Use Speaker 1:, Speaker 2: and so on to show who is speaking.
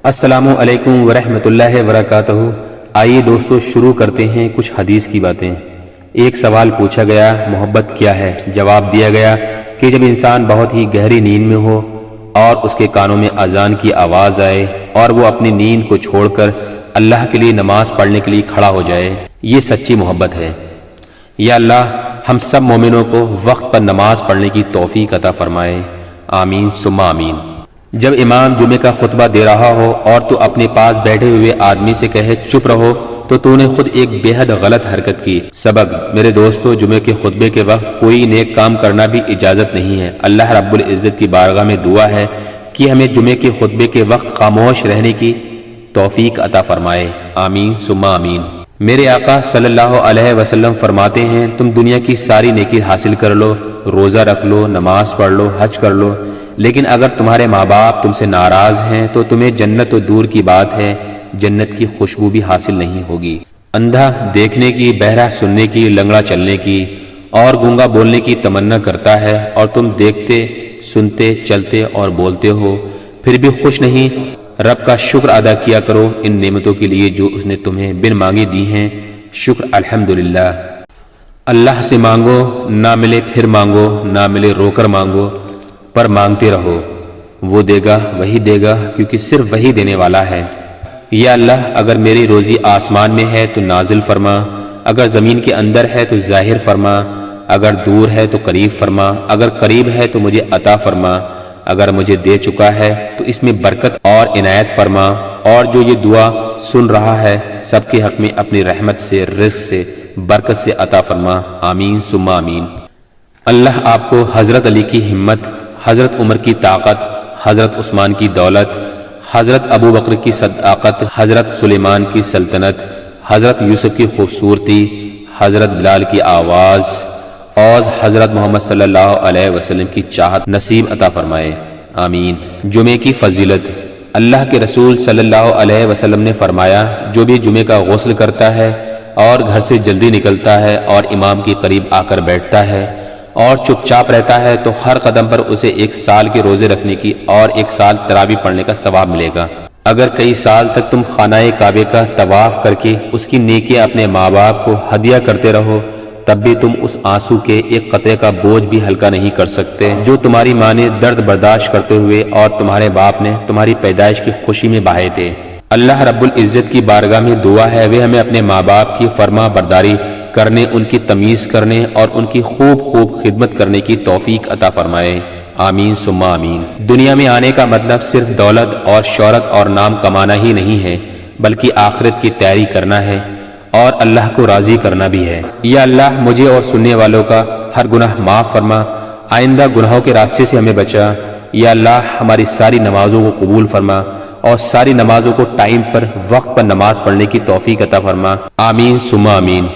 Speaker 1: السلام علیکم ورحمۃ اللہ وبرکاتہ۔ آئیے دوستو شروع کرتے ہیں کچھ حدیث کی باتیں۔ ایک سوال پوچھا گیا، محبت کیا ہے؟ جواب دیا گیا کہ جب انسان بہت ہی گہری نیند میں ہو اور اس کے کانوں میں اذان کی آواز آئے اور وہ اپنی نیند کو چھوڑ کر اللہ کے لیے نماز پڑھنے کے لیے کھڑا ہو جائے، یہ سچی محبت ہے۔ یا اللہ ہم سب مومنوں کو وقت پر نماز پڑھنے کی توفیق عطا فرمائے، آمین ثم آمین۔ جب امام جمعے کا خطبہ دے رہا ہو اور تو اپنے پاس بیٹھے ہوئے آدمی سے کہے چپ رہو تو نے خود ایک بے حد غلط حرکت کی۔ سبق: میرے دوستو، جمعے کے خطبے کے وقت کوئی نیک کام کرنا بھی اجازت نہیں ہے۔ اللہ رب العزت کی بارگاہ میں دعا ہے کہ ہمیں جمعے کے خطبے کے وقت خاموش رہنے کی توفیق عطا فرمائے، آمین ثم آمین۔ میرے آقا صلی اللہ علیہ وسلم فرماتے ہیں، تم دنیا کی ساری نیکی حاصل کر لو، روزہ رکھ لو، نماز پڑھ لو، حج کر لو، لیکن اگر تمہارے ماں باپ تم سے ناراض ہیں تو تمہیں جنت تو دور کی بات ہے، جنت کی خوشبو بھی حاصل نہیں ہوگی۔ اندھا دیکھنے کی، بہرا سننے کی، لنگڑا چلنے کی اور گونگا بولنے کی تمنا کرتا ہے، اور تم دیکھتے، سنتے، چلتے اور بولتے ہو، پھر بھی خوش نہیں۔ رب کا شکر ادا کیا کرو ان نعمتوں کے لیے جو اس نے تمہیں بن مانگے دی ہیں۔ شکر الحمدللہ۔ اللہ سے مانگو، نہ ملے پھر مانگو، نہ ملے رو کر مانگو، پر مانگتے رہو، وہ دے گا، وہی دے گا، کیونکہ صرف وہی دینے والا ہے۔ یا اللہ اگر میری روزی آسمان میں ہے تو نازل فرما، اگر زمین کے اندر ہے تو ظاہر فرما، اگر دور ہے تو قریب فرما، اگر قریب ہے تو مجھے عطا فرما، اگر مجھے دے چکا ہے تو اس میں برکت اور عنایت فرما، اور جو یہ دعا سن رہا ہے سب کے حق میں اپنی رحمت سے، رزق سے، برکت سے عطا فرما، آمین ثم آمین۔ اللہ آپ کو حضرت علی کی ہمت، حضرت عمر کی طاقت، حضرت عثمان کی دولت، حضرت ابو بکر کی صداقت، حضرت سلیمان کی سلطنت، حضرت یوسف کی خوبصورتی، حضرت بلال کی آواز اور حضرت محمد صلی اللہ علیہ وسلم کی چاہت نصیب عطا فرمائے، آمین۔ جمعے کی فضیلت: اللہ کے رسول صلی اللہ علیہ وسلم نے فرمایا، جو بھی جمعے کا غسل کرتا ہے اور گھر سے جلدی نکلتا ہے اور امام کے قریب آ کر بیٹھتا ہے اور چپ چاپ رہتا ہے تو ہر قدم پر اسے 1 سال کے روزے رکھنے کی اور 1 سال تراویح پڑھنے کا ثواب ملے گا۔ اگر کئی سال تک تم خانہ کعبے کا طواف کر کے اس کی نیکیاں اپنے ماں باپ کو ہدیہ کرتے رہو، تب بھی تم اس آنسو کے ایک قطرے کا بوجھ بھی ہلکا نہیں کر سکتے جو تمہاری ماں نے درد برداشت کرتے ہوئے اور تمہارے باپ نے تمہاری پیدائش کی خوشی میں بہائے تھے۔ اللہ رب العزت کی بارگاہ میں دعا ہے وہ ہمیں اپنے ماں باپ کی فرما برداری کرنے، ان کی تمیز کرنے اور ان کی خوب خدمت کرنے کی توفیق عطا فرمائے، آمین ثم آمین۔ دنیا میں آنے کا مطلب صرف دولت اور شہرت اور نام کمانا ہی نہیں ہے، بلکہ آخرت کی تیاری کرنا ہے اور اللہ کو راضی کرنا بھی ہے۔ یا اللہ مجھے اور سننے والوں کا ہر گناہ معاف فرما، آئندہ گناہوں کے راستے سے ہمیں بچا۔ یا اللہ ہماری ساری نمازوں کو قبول فرما اور ساری نمازوں کو ٹائم پر، وقت پر نماز پڑھنے کی توفیق عطا فرما، آمین ثم آمین۔